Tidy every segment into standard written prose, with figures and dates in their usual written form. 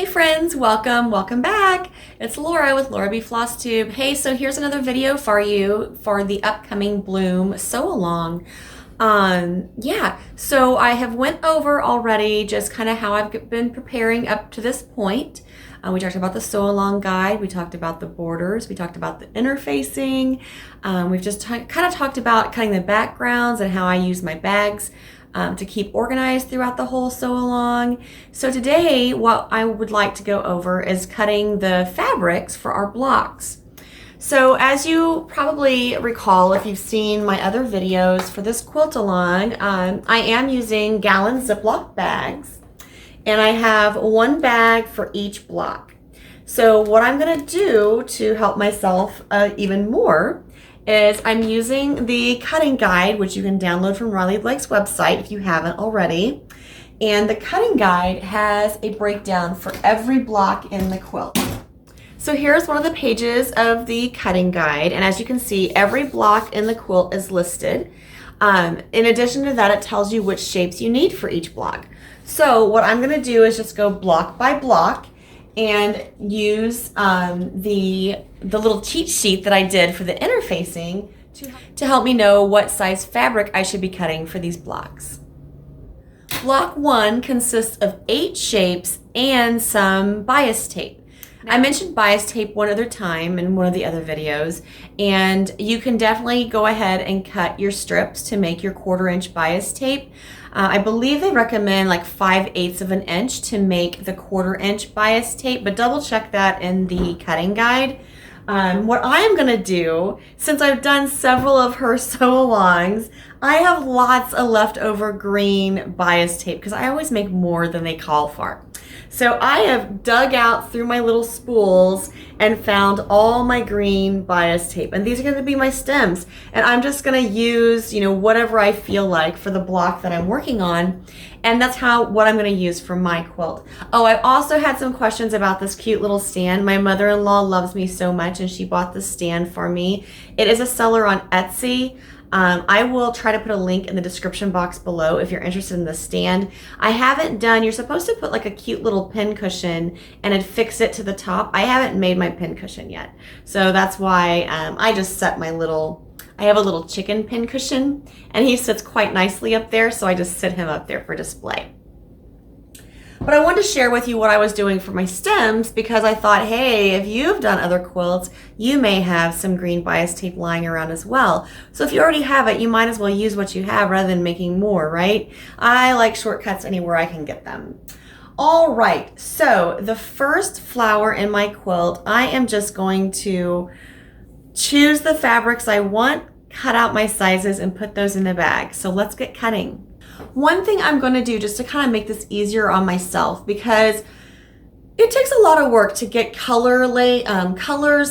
Hey friends, welcome back. It's Laura with Laura B. Flosstube. Hey, so here's another video for you for the upcoming Bloom sew along. So I have went over already just kind of how I've been preparing up to this point. We talked about the sew along guide, we talked about the borders, we talked about the interfacing. We've just kind of talked about cutting the backgrounds and how I use my bags to keep organized throughout the whole sew along. So today what I would like to go over is cutting the fabrics for our blocks. So as you probably recall, if you've seen my other videos for this quilt along, I am using gallon Ziploc bags, and I have one bag for each block. So what I'm gonna do to help myself even more is I'm using the cutting guide, which you can download from Riley Blake's website if you haven't already. And the cutting guide has a breakdown for every block in the quilt. So here's one of the pages of the cutting guide, and as you can see, every block in the quilt is listed. In addition to that, it tells you which shapes you need for each block. So what I'm gonna do is just go block by block and use the little cheat sheet that I did for the interfacing to help me know what size fabric I should be cutting for these blocks. Block 1 consists of 8 shapes and some bias tape. I mentioned bias tape one other time in one of the other videos, and you can definitely go ahead and cut your strips to make your 1/4 inch bias tape. I believe they recommend like 5/8 of an inch to make the 1/4 inch bias tape, but double check that in the cutting guide. What I am gonna do, since I've done several of her sew-alongs, I have lots of leftover green bias tape because I always make more than they call for. So I have dug out through my little spools and found all my green bias tape. And these are gonna be my stems. And I'm just gonna use, whatever I feel like for the block that I'm working on. And that's what I'm gonna use for my quilt. Oh, I've also had some questions about this cute little stand. My mother-in-law loves me so much and she bought this stand for me. It is a seller on Etsy. I will try to put a link in the description box below if you're interested in the stand. I haven't done, you're supposed to put like a cute little pin cushion and affix it to the top. I haven't made my pin cushion yet. So that's why I just set I have a little chicken pin cushion and he sits quite nicely up there. So I just sit him up there for display. But I wanted to share with you what I was doing for my stems because I thought, hey, if you've done other quilts, you may have some green bias tape lying around as well. So if you already have it, you might as well use what you have rather than making more, right? I like shortcuts anywhere I can get them. All right, so the first flower in my quilt, I am just going to choose the fabrics I want, cut out my sizes, and put those in the bag. So let's get cutting. One thing I'm going to do just to kind of make this easier on myself, because it takes a lot of work to get colors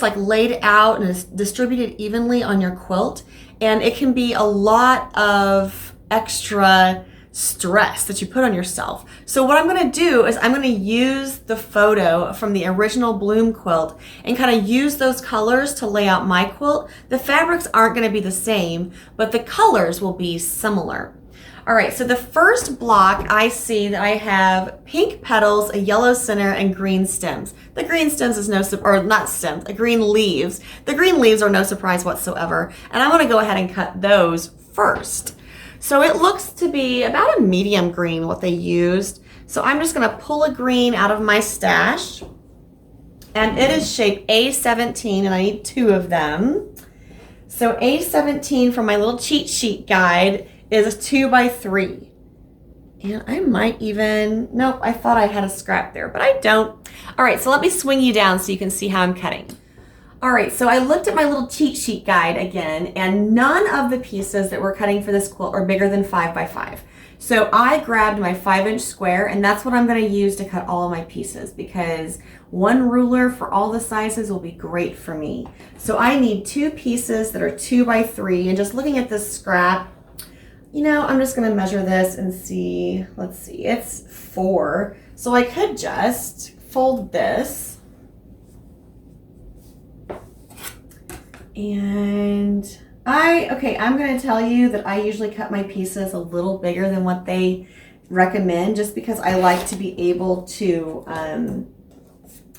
like laid out and distributed evenly on your quilt, and it can be a lot of extra stress that you put on yourself. So what I'm going to do is I'm going to use the photo from the original Bloom quilt and kind of use those colors to lay out my quilt. The fabrics aren't going to be the same, but the colors will be similar. All right, so the first block, I see that I have pink petals, a yellow center, and green stems. The green stems is the green leaves. The green leaves are no surprise whatsoever, and I'm gonna go ahead and cut those first. So it looks to be about a medium green, what they used. So I'm just gonna pull a green out of my stash, and it is shape A17, and I need 2 of them. So A17 from my little cheat sheet guide is a 2x3. And I might even, nope, I thought I had a scrap there, but I don't. All right, so let me swing you down so you can see how I'm cutting. All right, so I looked at my little cheat sheet guide again, and none of the pieces that we're cutting for this quilt are bigger than 5x5. So I grabbed my 5-inch square, and that's what I'm gonna use to cut all of my pieces, because one ruler for all the sizes will be great for me. So I need 2 pieces that are 2x3, and just looking at this scrap, I'm just gonna measure this and see, let's see, it's 4. So I could just fold this. And I'm gonna tell you that I usually cut my pieces a little bigger than what they recommend, just because I like to be able to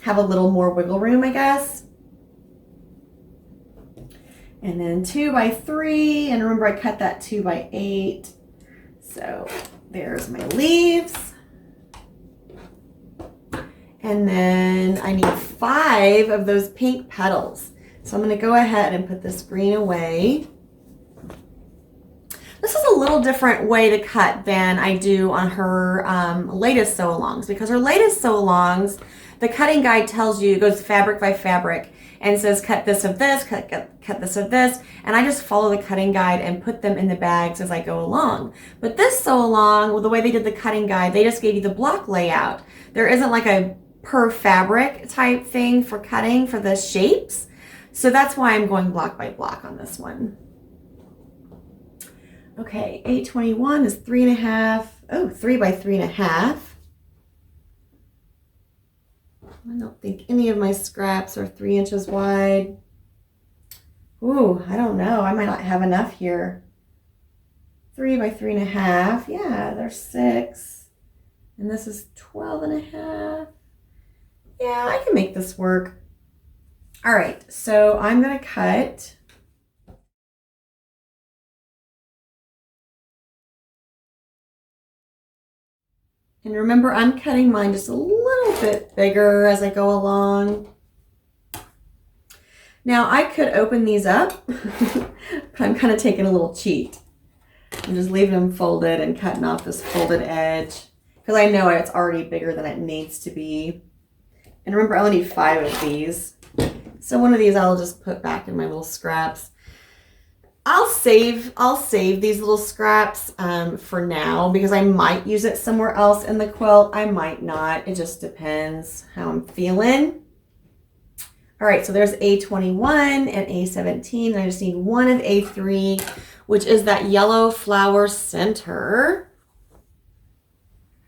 have a little more wiggle room, I guess. And then 2 by 3, and remember I cut that 2 by 8. So there's my leaves. And then I need 5 of those pink petals. So I'm going to go ahead and put this green away. This is a little different way to cut than I do on her latest sew-alongs, because her latest sew-alongs, the cutting guide tells you, it goes fabric by fabric, and says cut this of this, cut this of this, and I just follow the cutting guide and put them in the bags as I go along. But this sew-along, well, the way they did the cutting guide, they just gave you the block layout. There isn't like a per fabric type thing for cutting for the shapes, so that's why I'm going block by block on this one. Okay, 821 is 3.5. Oh, 3 by 3.5. I don't think any of my scraps are 3 inches wide. Ooh, I don't know. I might not have enough here. 3 by 3.5. Yeah, there's 6. And this is 12.5. Yeah, I can make this work. All right, so I'm going to cut. And remember, I'm cutting mine just a little bit bigger as I go along. Now, I could open these up, but I'm kind of taking a little cheat. I'm just leaving them folded and cutting off this folded edge, because I know it's already bigger than it needs to be. And remember, I only need 5 of these. So one of these I'll just put back in my little scraps. I'll save these little scraps for now, because I might use it somewhere else in the quilt. I might not. It just depends how I'm feeling. All right, so there's A21 and A17. I just need 1 of A3, which is that yellow flower center.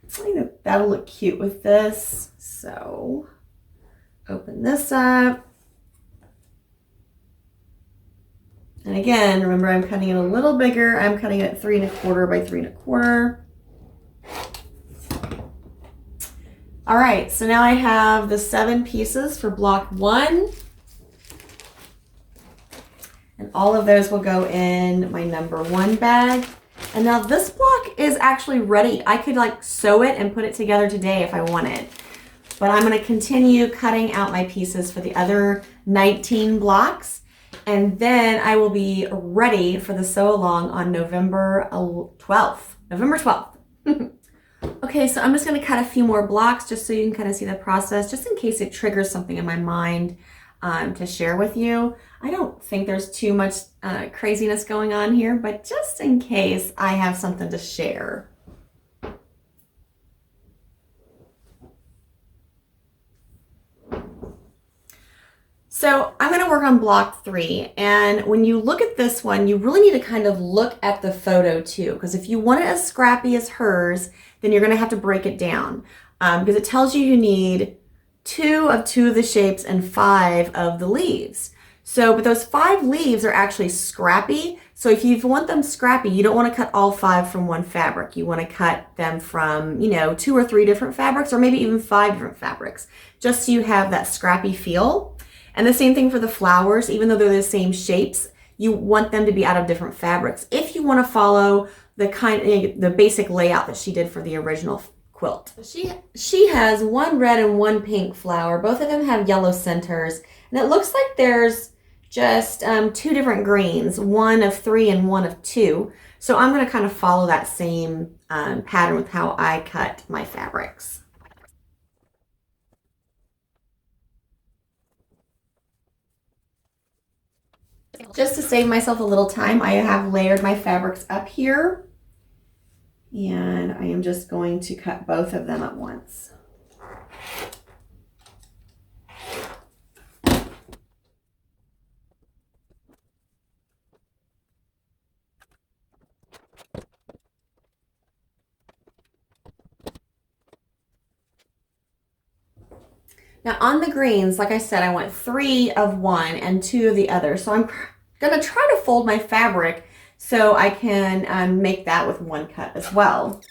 I think that that'll look cute with this. So open this up. And again, remember, I'm cutting it a little bigger. I'm cutting it 3 1/4 by 3 1/4. All right, so now I have the 7 pieces for block 1. And all of those will go in my number 1 bag. And now this block is actually ready. I could like sew it and put it together today if I wanted. But I'm going to continue cutting out my pieces for the other 19 blocks. And then I will be ready for the sew along on November 12th. November 12th. Okay, so I'm just going to cut a few more blocks just so you can kind of see the process, just in case it triggers something in my mind to share with you. I don't think there's too much craziness going on here, but just in case I have something to share. So I'm going to work on block 3, and when you look at this one, you really need to kind of look at the photo too, because if you want it as scrappy as hers, then you're going to have to break it down, because it tells you need 2 of the shapes and 5 of the leaves. So, but those 5 leaves are actually scrappy. So if you want them scrappy, you don't want to cut all 5 from one fabric. You want to cut them from, 2 or 3 different fabrics, or maybe even 5 different fabrics, just so you have that scrappy feel. And the same thing for the flowers, even though they're the same shapes, you want them to be out of different fabrics if you want to follow the basic layout that she did for the original quilt. She has 1 red and 1 pink flower. Both of them have yellow centers, and it looks like there's just 2 different greens, 1 of 3 and 1 of 2. So I'm going to kind of follow that same pattern with how I cut my fabrics. Just to save myself a little time, I have layered my fabrics up here, and I am just going to cut both of them at once. Now on the greens, like I said, I want 3 of one and 2 of the other. So I'm gonna try to fold my fabric so I can make that with 1 cut as well.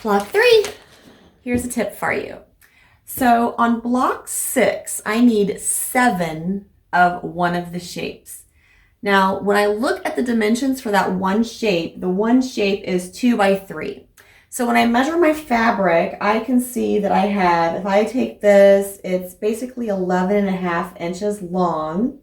Block 3, here's a tip for you. So on block 6, I need 7 of one of the shapes. Now, when I look at the dimensions for that one shape, the one shape is 2 by 3. So when I measure my fabric, I can see that I have, if I take this, it's basically 11.5 inches long.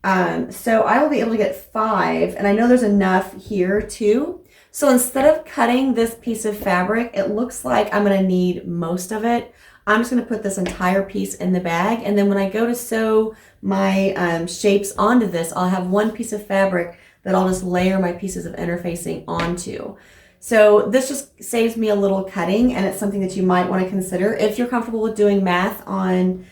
So I will be able to get 5, and I know there's enough here too. So instead of cutting this piece of fabric, it looks like I'm gonna need most of it. I'm just gonna put this entire piece in the bag, and then when I go to sew my shapes onto this, I'll have one piece of fabric that I'll just layer my pieces of interfacing onto. So this just saves me a little cutting, and it's something that you might want to consider if you're comfortable with doing math on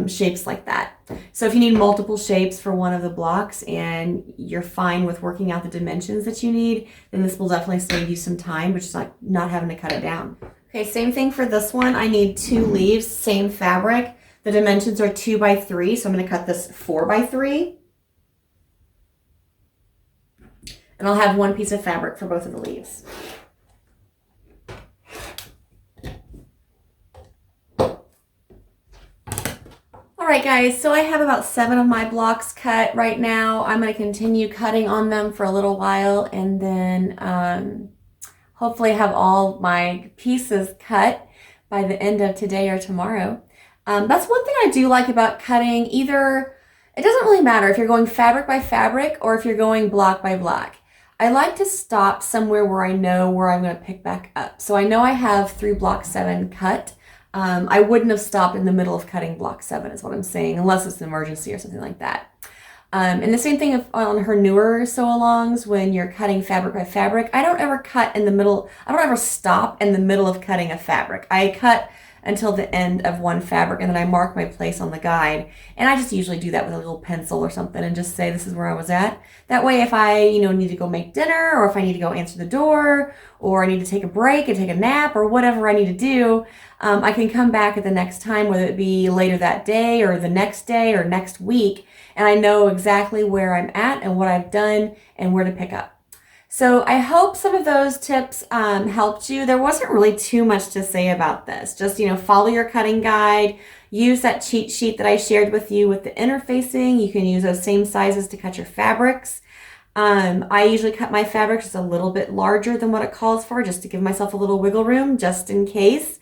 shapes like that. So if you need multiple shapes for one of the blocks and you're fine with working out the dimensions that you need, then this will definitely save you some time, which is like not having to cut it down. Okay, same thing for this one. I need 2 leaves, same fabric. The dimensions are 2 by 3, so I'm going to cut this 4 by 3. And I'll have one piece of fabric for both of the leaves. All right, guys, so I have about 7 of my blocks cut right now. I'm going to continue cutting on them for a little while, and then hopefully have all my pieces cut by the end of today or tomorrow. That's one thing I do like about cutting. Either, it doesn't really matter if you're going fabric by fabric or if you're going block by block. I like to stop somewhere where I know where I'm going to pick back up. So I know I have through block 7 cut. I wouldn't have stopped in the middle of cutting block 7 is what I'm saying, unless it's an emergency or something like that. And the same thing on her newer sew-alongs, when you're cutting fabric by fabric, I don't ever cut in the middle. I don't ever stop in the middle of cutting a fabric. I cut until the end of one fabric, and then I mark my place on the guide. And I just usually do that with a little pencil or something and just say this is where I was at. That way, if I need to go make dinner, or if I need to go answer the door, or I need to take a break and take a nap, or whatever I need to do, I can come back at the next time, whether it be later that day or the next day or next week, and I know exactly where I'm at and what I've done and where to pick up. So I hope some of those tips helped you. There wasn't really too much to say about this. Just, follow your cutting guide. Use that cheat sheet that I shared with you with the interfacing. You can use those same sizes to cut your fabrics. I usually cut my fabrics just a little bit larger than what it calls for, just to give myself a little wiggle room, just in case.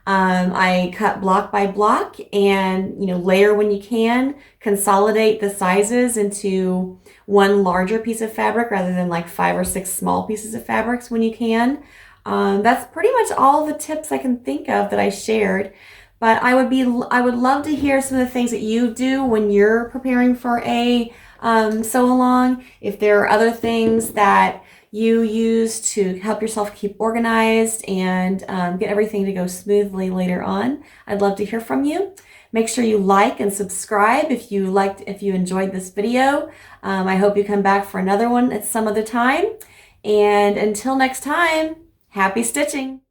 I cut block by block and, layer when you can. Consolidate the sizes into one larger piece of fabric rather than like 5 or 6 small pieces of fabrics when you can. That's pretty much all the tips I can think of that I shared. But I would love to hear some of the things that you do when you're preparing for a sew along. If there are other things that you use to help yourself keep organized and get everything to go smoothly later on, I'd love to hear from you. Make sure you like and subscribe if you enjoyed this video. I hope you come back for another one at some other time. And until next time, happy stitching!